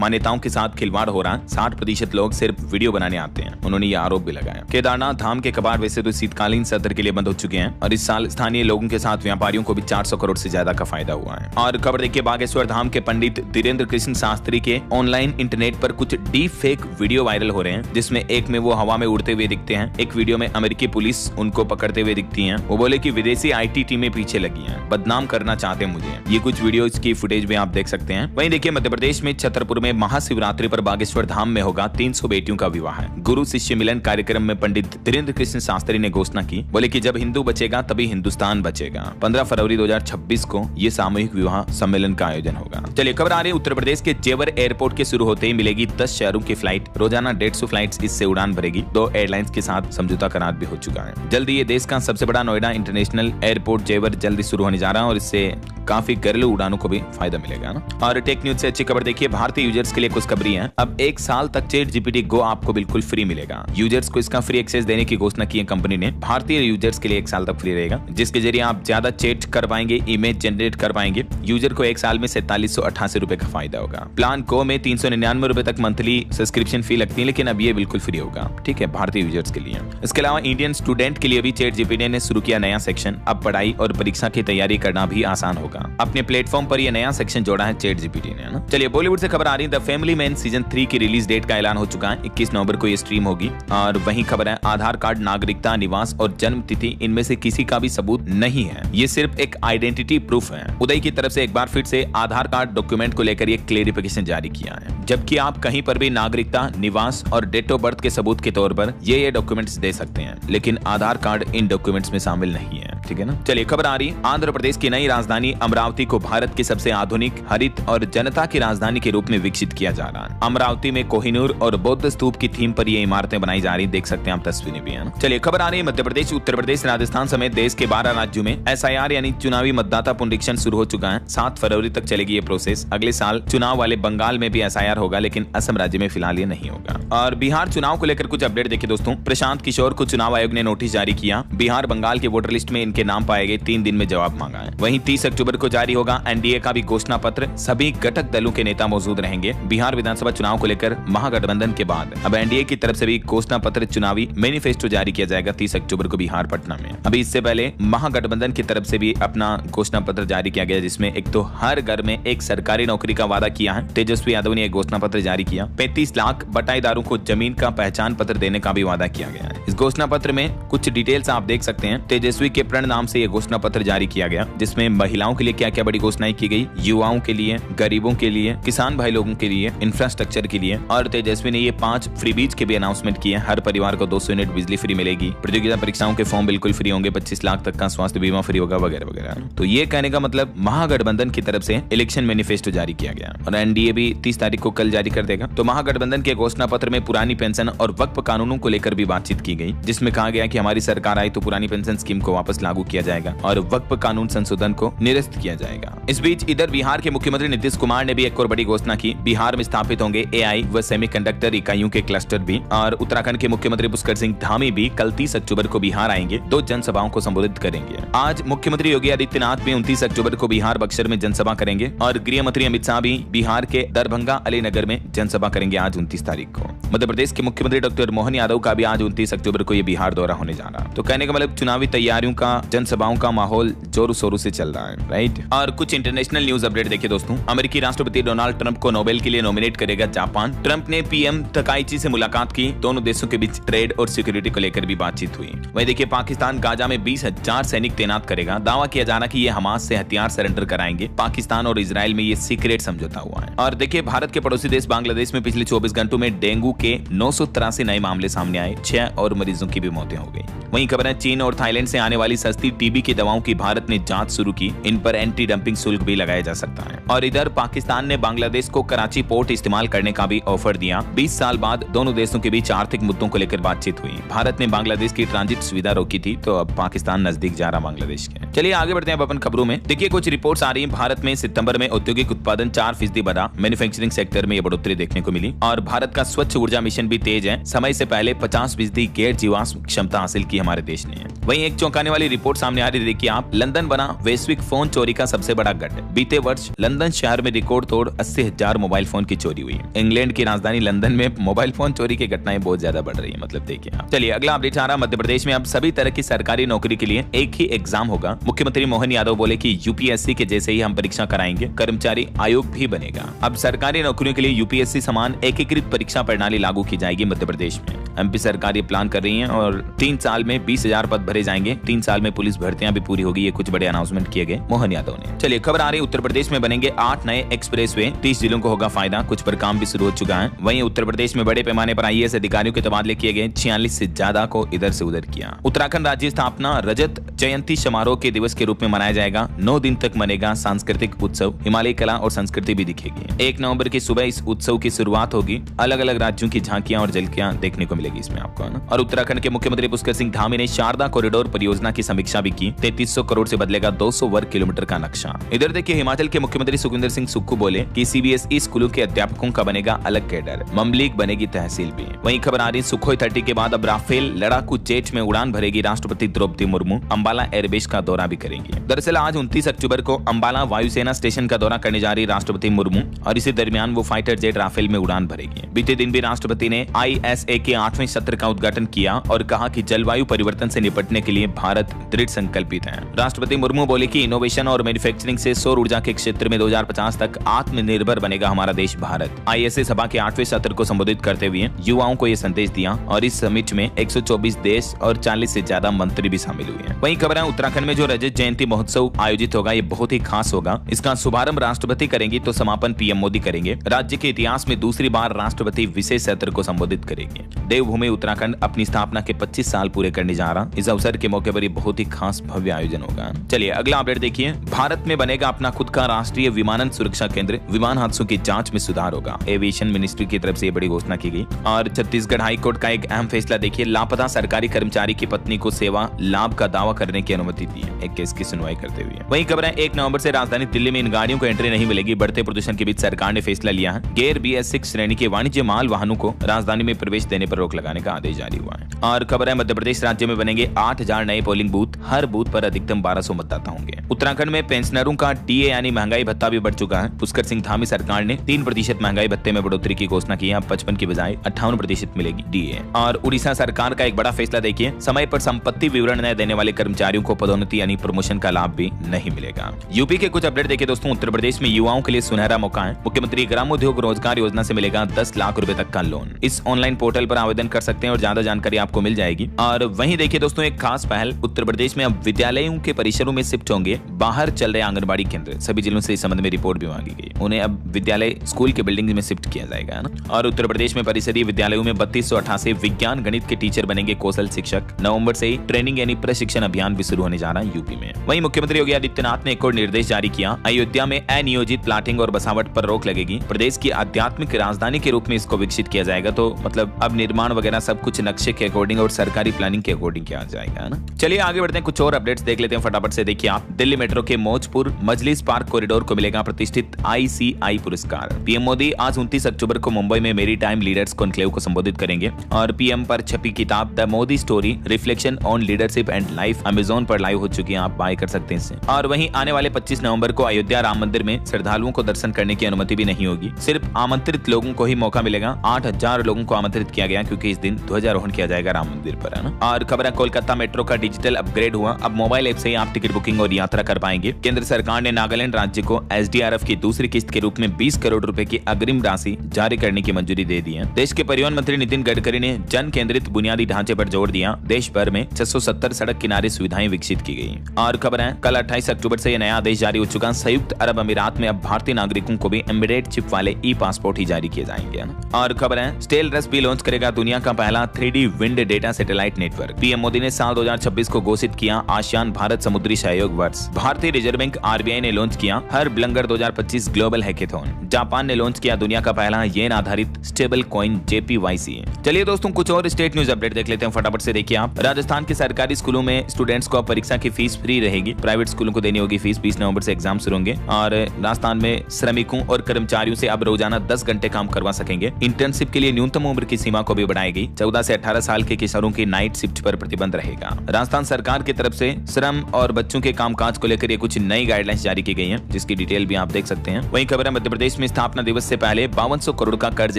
मान्यताओं के साथ खिलवाड़ हो रहा। 60% लोग सिर्फ वीडियो बनाने आते हैं, उन्होंने ये आरोप भी लगाया। केदारनाथ धाम के कपाट वैसे तो शीतकालीन सत्र के लिए बंद हो चुके हैं और इस साल स्थानीय लोगों के साथ व्यापारियों को भी 400 करोड़ से ज्यादा का फायदा हुआ है। और खबर देखिए, बागेश्वर धाम के पंडित धीरेन्द्र कृष्ण शास्त्री के ऑनलाइन इंटरनेट पर कुछ डीप फेक वीडियो वायरल हो रहे हैं, जिसमें एक में वो हवा में उड़ते हुए दिखते हैं, एक वीडियो में अमेरिकी पुलिस उनको पकड़ते हुए दिखती है। वो बोले कि विदेशी IT टीमें पीछे लगी हैं, बदनाम करना चाहते हैं मुझे। ये कुछ वीडियोज की फुटेज भी आप देख सकते हैं। वहीं देखिए, मध्य प्रदेश में छतरपुर में महाशिवरात्रि पर बागेश्वर धाम में होगा 300 बेटियों का विवाह है। गुरु शिष्य मिलन कार्यक्रम में पंडित धीरेन्द्र कृष्ण शास्त्री ने घोषणा की, बोले कि जब हिंदू बचेगा तभी हिंदुस्तान बचेगा। 15 फरवरी 2026 को ये सामूहिक विवाह सम्मेलन का आयोजन होगा। चलिए खबर आ रही है उत्तर प्रदेश के जेवर एयरपोर्ट के शुरू होते ही मिलेगी 10 शहरों की फ्लाइट। रोजाना 150 फ्लाइट्स इससे उड़ान भरेगी। 2 एयरलाइंस के साथ समझौता करार भी हो चुका है। जल्दी ये देश का सबसे बड़ा नोएडा इंटरनेशनल एयरपोर्ट जेवर जल्दी शुरू होने जा रहा है और इससे काफी घरेलू उड़ानों को भी फायदा मिलेगा ना। और टेक न्यूज से अच्छी खबर देखिए, भारतीय यूजर्स के लिए खुशखबरी है। अब 1 साल तक ChatGPT Go आपको बिल्कुल फ्री मिलेगा। यूजर्स को इसका फ्री एक्सेस देने की घोषणा की है कंपनी ने। भारतीय यूजर्स के लिए 1 साल तक फ्री रहेगा, जिसके जरिए आप ज्यादा चैट कर पाएंगे, इमेज जनरेट कर पाएंगे। यूजर को 1 साल में 4788 रुपए का फायदा होगा। प्लान Go में 399 रुपए तक मंथली सब्सक्रिप्शन फी लगती है, लेकिन अब ये बिल्कुल फ्री होगा, ठीक है, भारतीय यूजर्स के लिए। इसके अलावा इंडियन स्टूडेंट के लिए भी ChatGPT ने शुरू किया नया सेक्शन। अब पढ़ाई और परीक्षा की तैयारी करना भी आसान होगा। अपने प्लेटफॉर्म पर यह नया सेक्शन जोड़ा है ChatGPT ने, ना। चलिए बॉलीवुड से खबर आ रही है, द फैमिली मैन सीजन 3 की रिलीज डेट का ऐलान हो चुका है। 21 नवंबर को ये स्ट्रीम होगी। और वहीं खबर है, आधार कार्ड, नागरिकता, निवास और जन्म तिथि इनमें से किसी का भी सबूत नहीं है, ये सिर्फ एक आइडेंटिटी प्रूफ है। उदय की तरफ से एक बार फिर से आधार कार्ड डॉक्यूमेंट को लेकर ये क्लेरिफिकेशन जारी किया है, जबकि आप कहीं पर भी नागरिकता, निवास और डेट ऑफ बर्थ के सबूत के तौर पर ये डॉक्यूमेंट्स दे सकते हैं, लेकिन आधार कार्ड इन डॉक्यूमेंट्स में शामिल नहीं है, ठीक है ना। चलिए खबर आ रही, आंध्र प्रदेश की नई राजधानी अमरावती को भारत की सबसे आधुनिक, हरित और जनता की राजधानी के रूप में विकसित किया जा रहा है। अमरावती में कोहिनूर और बौद्ध स्तूप की थीम पर ये इमारतें बनाई जा रही, देख सकते हैं आप तस्वीरें भी है। चलिए खबर आ रही है, मध्य प्रदेश, उत्तर प्रदेश, राजस्थान समेत देश के 12 राज्यों में SIR यानी चुनावी मतदाता पुनरीक्षण शुरू हो चुका है। 7 फरवरी तक चलेगी ये प्रोसेस। अगले साल चुनाव वाले बंगाल में भी SIR होगा, लेकिन असम राज्य में फिलहाल ये नहीं होगा। और बिहार चुनाव को लेकर कुछ अपडेट देखिए दोस्तों। प्रशांत किशोर को चुनाव आयोग ने नोटिस जारी किया। बिहार बंगाल के वोटर लिस्ट में इनके नाम पाए गए, 3 दिन में जवाब मांगा है। वहीं 30 अक्टूबर को जारी होगा NDA का भी घोषणा पत्र। सभी घटक दलों के नेता मौजूद रहेंगे। बिहार विधानसभा चुनाव को लेकर महागठबंधन के बाद अब NDA की तरफ से भी घोषणा पत्र, चुनावी मैनिफेस्टो जारी किया जाएगा 30 अक्टूबर को बिहार पटना में। अभी इससे पहले महागठबंधन की तरफ से भी अपना घोषणा पत्र जारी किया गया, जिसमें एक तो हर घर में एक सरकारी नौकरी का वादा किया है। तेजस्वी यादव ने एक घोषणा पत्र जारी किया। 35 लाख बटाईदारों को जमीन का पहचान पत्र देने का भी वादा किया गया है। इस घोषणा पत्र में कुछ डिटेल्स आप देख सकते हैं। तेजस्वी के प्रण नाम से यह घोषणा पत्र जारी किया गया, जिसमें महिलाओं के लिए क्या क्या बड़ी घोषणाएं की गई, युवाओं के लिए, गरीबों के लिए, किसान भाई लोगों के लिए, इंफ्रास्ट्रक्चर के लिए। और तेजस्वी ने ये 5 फ्रीबीज के भी अनाउंसमेंट किए। हर परिवार को 200 यूनिट बिजली फ्री मिलेगी, प्रतियोगिता परीक्षाओं के फॉर्म बिल्कुल फ्री होंगे, 25 लाख तक का स्वास्थ्य बीमा फ्री होगा, वगैरह वगैरह। तो ये कहने का मतलब महागठबंधन की तरफ से इलेक्शन मैनिफेस्टो जारी किया गया और NDA भी 30 तारीख को कल जारी कर देगा। तो महागठबंधन के घोषणा पत्र में पुरानी पेंशन और वक्फ कानूनों को लेकर भी बातचीत की गई, जिसमें कहा गया कि हमारी सरकार आई तो पुरानी पेंशन स्कीम को वापस लागू किया जाएगा और वक्फ कानून संशोधन को निरस्त किया जाएगा। इस बीच इधर बिहार के मुख्यमंत्री नीतीश कुमार ने भी एक और बड़ी घोषणा की। बिहार में स्थापित होंगे AI व सेमीकंडक्टर इकाइयों के क्लस्टर भी। और उत्तराखंड के मुख्यमंत्री पुष्कर सिंह धामी भी कल 30 अक्टूबर को बिहार आएंगे, 2 जनसभाओं को संबोधित करेंगे। आज मुख्यमंत्री योगी आदित्यनाथ भी 29 अक्टूबर को बिहार बक्सर में जनसभा करेंगे और गृह मंत्री अमित शाह भी बिहार के दरभंगा अलीनगर में जनसभा करेंगे आज 29 तारीख को। मध्य प्रदेश के मुख्यमंत्री डॉक्टर मोहन यादव का भी आज 29 अक्टूबर को ये बिहार दौरा होने जा रहा। तो कहने का मतलब चुनावी तैयारियों का जनसभाओं का माहौल जोरों शोरों से चल रहा है, राइट। और कुछ इंटरनेशनल न्यूज अपडेट देखिए दोस्तों। अमेरिकी राष्ट्रपति डोनाल्ड ट्रंप को नोबेल के लिए नॉमिनेट करेगा जापान। ट्रंप ने पीएम तकाइची से मुलाकात की। दोनों देशों के बीच ट्रेड और सिक्योरिटी को लेकर भी बातचीत हुई। वहीं देखिए पाकिस्तान गाजा में 20,000 सैनिक तैनात करेगा। दावा किया जा रहा कि ये हमास से हथियार सरेंडर कराएंगे। पाकिस्तान और इजराइल में ये सीक्रेट समझौता हुआ है। और देखिए भारत के पड़ोसी देश बांग्लादेश में पिछले 24 घंटों में डेंगू के 983 नए मामले सामने आए। 6 और मरीजों की भी मौतें हो गई। वहीं खबर है चीन और थाईलैंड से आने वाली सस्ती टीबी की दवाओं की भारत ने जांच शुरू की। इन पर एंटी डंपिंग शुल्क भी लगाया जा सकता है। और इधर पाकिस्तान ने बांग्लादेश को कराची पोर्ट इस्तेमाल करने का भी ऑफर दिया। 20 साल बाद दोनों देशों के बीच आर्थिक मुद्दों को लेकर बातचीत हुई। भारत ने बांग्लादेश की ट्रांजिट सुविधा रोकी थी, तो अब पाकिस्तान नजदीक जा रहा बांग्लादेश के। चलिए आगे बढ़ते हैं अपन खबरों में। देखिए कुछ रिपोर्ट्स आ रही हैं। भारत में सितंबर में औद्योगिक उत्पादन 4% बढ़ा। मैन्युफैक्चरिंग सेक्टर में यह बढ़ोतरी देखने को मिली। और भारत का स्वच्छ ऊर्जा मिशन भी तेज है। समय से पहले 50% गैर जीवाश्म क्षमता हासिल की हमारे देश ने। वहीं एक चौंकाने वाली रिपोर्ट सामने आ रही है। देखिए आप, लंदन बना वैश्विक फोन चोरी का सबसे बड़ा गढ़। बीते वर्ष लंदन शहर में रिकॉर्ड तोड़ 80,000 मोबाइल फोन की चोरी हुई। इंग्लैंड की राजधानी लंदन में मोबाइल फोन चोरी की घटनाएं बहुत ज्यादा बढ़ रही है। मतलब देखिए आप। चलिए अगला अपडेट आ रहा। मध्य प्रदेश में अब सभी तरह की सरकारी नौकरी के लिए एक ही एग्जाम होगा। मुख्यमंत्री मोहन यादव बोले कि यूपीएससी के जैसे ही हम परीक्षा कराएंगे। कर्मचारी आयोग भी बनेगा। अब सरकारी नौकरियों के लिए यूपीएससी समान एकीकृत परीक्षा प्रणाली लागू की जाएगी मध्य प्रदेश में। एमपी सरकार ये प्लान कर रही है और 3 साल में 20,000 पद भरे जाएंगे। 3 साल में पुलिस भर्तियां भी पूरी होगी। ये कुछ बड़े अनाउंसमेंट किए गए मोहन यादव ने। चलिए खबर आ रही है उत्तर प्रदेश में बनेंगे 8 नए एक्सप्रेसवे। 30 जिलों को होगा फायदा। कुछ पर काम भी शुरू हो चुका है। वहीं उत्तर प्रदेश में बड़े पैमाने पर आईएएस अधिकारियों के तबादले किए गए। 46 से ज्यादा को इधर से उधर किया। उत्तराखंड राज्य स्थापना रजत जयंती समारोह के दिवस के रूप में मनाया जाएगा। 9 दिन तक मनेगा सांस्कृतिक उत्सव। हिमालय कला और संस्कृति भी दिखेगी। 1 नवंबर की सुबह इस उत्सव की शुरुआत होगी। अलग अलग राज्यों की झांकियां और झलकियां देखने को मिलेगी इसमें आपको, है ना। और उत्तराखंड के मुख्यमंत्री पुष्कर सिंह धामी ने शारदा कॉरिडोर परियोजना की समीक्षा भी की। 3300 करोड़ से बदलेगा 200 वर्ग किलोमीटर का नक्शा। इधर देखिए हिमाचल के मुख्यमंत्री सुखविंदर सिंह सुक्खू बोले कि सीबीएसई स्कूलों के अध्यापकों का बनेगा अलग कैडर। ममलीग बनेगी तहसील भी। वहीं खबर आ रही सुखोई 30 के बाद अब राफेल लड़ाकू जेट में उड़ान भरेगी राष्ट्रपति द्रौपदी मुर्मू। अंबाला एयरबेस का दौरा भी करेंगी। दरअसल आज 29 अक्टूबर को अंबाला वायुसेना स्टेशन का दौरा करने जा रही राष्ट्रपति मुर्मू और इसी दरमियान वो फाइटर जेट राफेल में उड़ान भरेगी। बीते दिन भी राष्ट्रपति ने ISA के 8वें सत्र का उद्घाटन किया और कहा कि जलवायु परिवर्तन से निपटने के लिए भारत दृढ़ संकल्पित है। राष्ट्रपति मुर्मू बोले कि इनोवेशन और मैन्युफैक्चरिंग से सौर ऊर्जा के क्षेत्र में 2050 तक आत्मनिर्भर बनेगा हमारा देश भारत। ISA सभा के 8वें सत्र को संबोधित करते हुए युवाओं को यह संदेश दिया और इस समिट में 124 देश और 40 से ज्यादा मंत्री भी शामिल हुए हैं। वहीं खबर है उत्तराखंड में जो रजत जयंती महोत्सव आयोजित होगा ये बहुत ही खास होगा। इसका शुभारंभ राष्ट्रपति करेंगे तो समापन पीएम मोदी करेंगे। राज्य के इतिहास में दूसरी बार राष्ट्रपति विशेष सत्र को संबोधित करेंगे। देवभूमि उत्तराखंड अपनी स्थापना के 25 साल पूरे करने जा रहा। इस अवसर के मौके पर ये बहुत ही खास भव्य आयोजन होगा। चलिए अगला अपडेट देखिए। भारत में बनेगा अपना खुद का राष्ट्रीय विमानन सुरक्षा केंद्र। विमान हादसों की जांच में सुधार होगा। एविएशन मिनिस्ट्री की तरफ से ये बड़ी घोषणा की गई। और छत्तीसगढ़ हाईकोर्ट का एक अहम फैसला देखिए। लापता सरकारी कर्मचारी की पत्नी को सेवा लाभ का दावा करने की अनुमति दी है एक केस की सुनवाई करते हुए। वहीं खबर है 1 नवंबर से राजधानी दिल्ली में इन गाड़ियों को एंट्री नहीं मिलेगी। बढ़ते प्रदूषण के बीच सरकार ने फैसला लिया है। गैर BS6 श्रेणी के वाणिज्य माल वाहनों को राजधानी में प्रवेश देने पर रोक लगाने का आदेश जारी हुआ है। और खबर है मध्य प्रदेश राज्य में बनेंगे 8,000 नए पोलिंग बूथ। हर बूथ पर अधिकतम 1200 मतदाता होंगे। उत्तराखंड में पेंशनरों का DA यानी महंगाई भत्ता भी बढ़ चुका है। पुष्कर सिंह धामी सरकार ने 3% महंगाई भत्ते में बढ़ोतरी की घोषणा की है। अब 55 की बजाय 58% मिलेगी DA। और उड़ीसा सरकार का एक बड़ा फैसला देखिए। समय पर संपत्ति विवरण न देने वाले कर्मचारियों को पदोन्नति यानी प्रमोशन का लाभ भी नहीं मिलेगा। यूपी के कुछ अपडेट देखिए दोस्तों। उत्तर प्रदेश में युवाओं के लिए सुनहरा मौका है। मुख्यमंत्री ग्रामोद्योग रोजगार योजना से मिलेगा 10 लाख रुपए तक का लोन। इस ऑनलाइन पोर्टल पर आवेदन कर सकते हैं और ज्यादा जानकारी आपको मिल जाएगी। और वहीं देखिए दोस्तों एक खास पहल। उत्तर प्रदेश में अब विद्यालयों के परिसरों में शिफ्ट होंगे बाहर चल रहे आंगनबाड़ी केंद्र। सभी जिलों से इस संबंध में रिपोर्ट भी मांगी गई। उन्हें अब विद्यालय स्कूल के बिल्डिंग में शिफ्ट किया जाएगा ना। और उत्तर प्रदेश में परिसरीय विद्यालयों में 3288 विज्ञान गणित के टीचर बनेंगे कौशल शिक्षक। नवंबर से ही ट्रेनिंग यानी प्रशिक्षण अभियान भी शुरू होने जा रहा है यूपी में। वहीं मुख्यमंत्री योगी आदित्यनाथ ने एक और निर्देश जारी किया। अयोध्या में अनियोजित प्लाटिंग और बसावट पर रोक लगेगी। प्रदेश की आध्यात्मिक राजधानी के रूप में इसको विकसित किया जाएगा। तो मतलब अब निर्माण वगैरह सब कुछ नक्शे के अकॉर्डिंग और सरकारी प्लानिंग के अकॉर्डिंग किया जाएगा ना। चलिए आगे बढ़ते हैं। कुछ और अपडेट्स देख लेते हैं फटाफट से। देखिए आप, दिल्ली मेट्रो के मौजपुर मजलिस पार्क कॉरिडोर को मिलेगा प्रतिष्ठित ICI पुरस्कार। पीएम मोदी आज 29 अक्टूबर को मुंबई में मेरी टाइम लीडर्स कॉन्क्लेव को संबोधित करेंगे। और पीएम पर छपी किताब the Modi story reflection on leadership and life Amazon पर लाइव हो चुकी है। आप बाय कर सकते हैं इसे। और वहीं आने वाले 25 नवंबर को अयोध्या राम मंदिर में श्रद्धालुओं को दर्शन करने की अनुमति भी नहीं होगी। सिर्फ आमंत्रित लोगों को ही मौका मिलेगा। 8000 लोगों को आमंत्रित किया गया क्योंकि इस दिन ध्वजारोहण किया जाएगा राम मंदिर पर, है ना। और खबर है कोलकाता मेट्रो का डिजिटल अपग्रेड अपग्रेड हुआ। अब मोबाइल ऐप से ही आप टिकट बुकिंग और यात्रा कर पाएंगे। केंद्र सरकार ने नागालैंड राज्य को SDRF की दूसरी किस्त के रूप में 20 करोड़ रुपए की अग्रिम राशि जारी करने की मंजूरी दे दी है। देश के परिवहन मंत्री नितिन गडकरी ने जन केंद्रित बुनियादी ढांचे पर जोर दिया। देश भर में 670 सड़क किनारे सुविधाएं विकसित की गई। और खबर है, कल 28 अक्टूबर से यह नया आदेश जारी हो चुका। संयुक्त अरब अमीरात में अब भारतीय नागरिकों को भी एम्बेडेड चिप वाले ई-पासपोर्ट ही जारी किए जाएंगे। और खबर है, स्टेलरस भी लॉन्च करेगा दुनिया का पहला 3D wind data satellite network. PM Modi ने साल 2026 को घोषित किया आसियान भारत समुद्री सहयोग वर्ष। भारतीय रिजर्व बैंक RBI ने लॉन्च किया हर ब्लंगर 2025 ग्लोबल हैकेथॉन। जापान ने लॉन्च किया दुनिया का पहला येन आधारित स्टेबल कॉइन JPYC। चलिए दोस्तों, कुछ और स्टेट न्यूज अपडेट देख लेते हैं, फटाफट से देखिए आप। राजस्थान के सरकारी स्कूलों में स्टूडेंट्स को परीक्षा की फीस फ्री रहेगी। प्राइवेट स्कूलों को देनी होगी फीस। 20 नवंबर से एग्जाम शुरू होंगे। और राजस्थान में श्रमिकों और कर्मचारियों से अब रोजाना 10 घंटे काम करवा सकेंगे। इंटर्नशिप के लिए न्यूनतम उम्र की सीमा को भी बढ़ाई गई। 14 से 18 साल के किशोरों की नाइट शिफ्ट पर प्रतिबंध रहेगा। राजस्थान सरकार की तरफ से श्रम और बच्चों के कामकाज को लेकर कुछ नई गाइडलाइंस जारी की गई हैं, जिसकी डिटेल भी आप देख सकते हैं। वहीं खबर है, मध्य प्रदेश में स्थापना दिवस से पहले 5200 करोड़ का कर्ज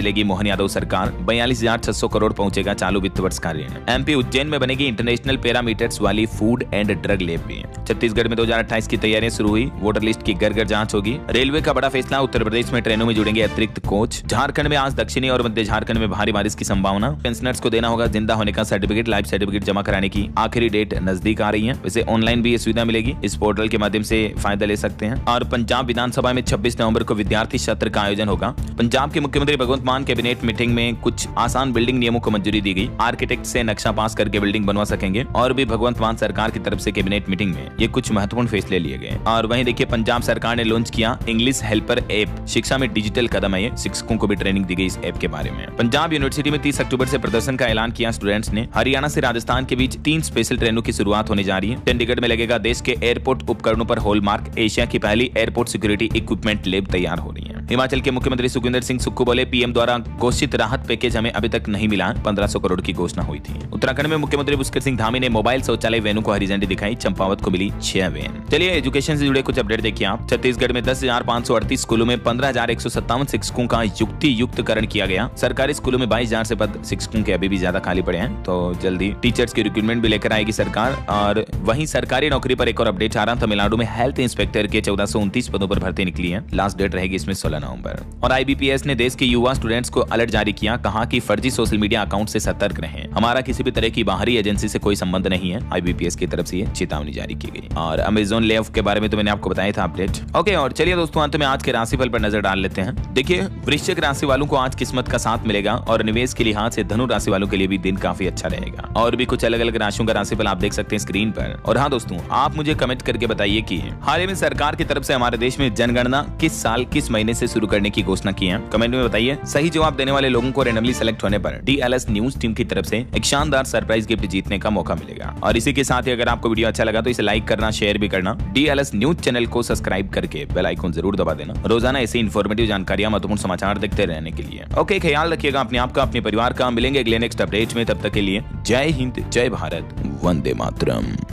लेगी मोहन यादव सरकार। 42,600 करोड़ पहुंचेगा चालू वित्त वर्ष का ऋण। MP उज्जैन में बनेगी इंटरनेशनल पैरामीटर्स वाली फूड एंड ड्रग लैब भी। छत्तीसगढ़ में 2028 की तैयारियां शुरू हुई। वोटर लिस्ट की घर घर जांच होगी। रेलवे का बड़ा फैसला, उत्तर प्रदेश में ट्रेनों में जुड़ेंगे अतिरिक्त कोच। झारखंड में आज दक्षिणी और मध्य झारखंड में भारी बारिश की संभावना। पेंशनर्स को देना होगा जिंदा होने का सर्टिफिकेट। लाइफ सर्टिफिकेट जमा कराने की आखिरी डेट नजदीक आ रही है। वैसे ऑनलाइन भी ये सुविधा मिलेगी। इस पोर्टल के माध्यम से फायदा ले सकते हैं। और पंजाब विधानसभा में 26 नवंबर को विद्यार्थी सत्र का आयोजन होगा। पंजाब के मुख्यमंत्री भगवंत मान कैबिनेट मीटिंग में कुछ आसान बिल्डिंग नियमों को मंजूरी दी गई। आर्किटेक्ट से नक्शा पास करके बिल्डिंग बनवा सकेंगे। और भी भगवंत मान सरकार की तरफ से कैबिनेट मीटिंग में ये कुछ महत्वपूर्ण फैसले लिए गए। और वहीं देखिए, पंजाब सरकार ने लॉन्च किया इंग्लिश हेल्पर ऐप। शिक्षा में डिजिटल कदम है ये। शिक्षकों को भी ट्रेनिंग दी गई इस ऐप के बारे में। पंजाब यूनिवर्सिटी में 30 अक्टूबर से प्रदर्शन का ऐलान किया स्टूडेंट्स ने। हरियाणा से राजस्थान के बीच 3 स्पेशल ट्रेनों की शुरुआत होने जा रही है। चंडीगढ़ में लगेगा देश के एयरपोर्ट उपकरणों पर हॉलमार्क। एशिया की पहली एयरपोर्ट सिक्योरिटी इक्विपमेंट लैब तैयार हो रही है। हिमाचल के मुख्यमंत्री सुखविंदर सिंह सुक्खू बोले, पीएम द्वारा घोषित राहत पैकेज हमें अभी तक नहीं मिला। 1500 करोड़ की घोषणा हुई थी। उत्तराखंड में मुख्यमंत्री पुष्कर सिंह धामी ने मोबाइल शौचालय वैनों को हरी झंडी दिखाई। चंपावत को मिली 6 वैन। चलिए एजुकेशन से जुड़े कुछ अपडेट देखिए आप। छत्तीसगढ़ में 10,538 स्कूलों में 15,157 शिक्षकों का युक्तियुक्तकरण किया गया। सरकारी स्कूलों में 22,000 से पद शिक्षकों के अभी भी ज्यादा खाली पड़े हैं, तो जल्दी टीचर्स की रिक्रूटमेंट भी लेकर आएगी सरकार। और वहीं सरकारी नौकरी पर एक और अपडेट आ रहा। तमिलनाडु में हेल्थ इंस्पेक्टर के 1429 पदों पर भर्ती निकली है। लास्ट डेट रहेगी इसमें 16 नवंबर। और IBPS ने देश के युवा स्टूडेंट्स को अलर्ट जारी किया। कहा कि फर्जी सोशल मीडिया अकाउंट से सतर्क रहें। हमारा किसी भी तरह की बाहरी एजेंसी से कोई संबंध नहीं है। IBPS की तरफ से ये चेतावनी जारी की गई। और अमेजोन ले ऑफ के बारे में तो मैंने आपको बताया था अपडेट। ओके, और चलिए दोस्तों, अंत में आज के राशिफल पर नजर डाल लेते हैं। देखिए, वृश्चिक राशि वालों को आज किस्मत का साथ मिलेगा और निवेश के लिहाज से धनु राशि वालों के लिए भी दिन काफी अच्छा रहेगा। और भी कुछ अलग अलग राशियों का राशिफल आप देख सकते हैं स्क्रीन पर। और हाँ दोस्तों, आप मुझे कमेंट करके बताइए कि हाल ही में सरकार की तरफ से हमारे देश में जनगणना किस साल किस महीने से शुरू करने की घोषणा की है। कमेंट में बताइए। सही जवाब देने वाले लोगों को रैंडमली सेलेक्ट होने पर DLS न्यूज टीम की तरफ से एक शानदार सरप्राइज गिफ्ट जीतने का मौका मिलेगा। और इसी के साथ ही अगर आपको वीडियो अच्छा लगा तो इसे लाइक करना, शेयर भी करना। DLS न्यूज चैनल को सब्सक्राइब करके बेल आइकन जरूर दबा देना, रोजाना ऐसी इन्फॉर्मेटिव जानकारियां, महत्वपूर्ण समाचार देखते रहने के लिए। ओके, ख्याल रखिएगा अपने आप का, अपने परिवार का। मिलेंगे अगले नेक्स्ट अपडेट में। तब तक के लिए जय हिंद, जय भारत, वंदे मातरम।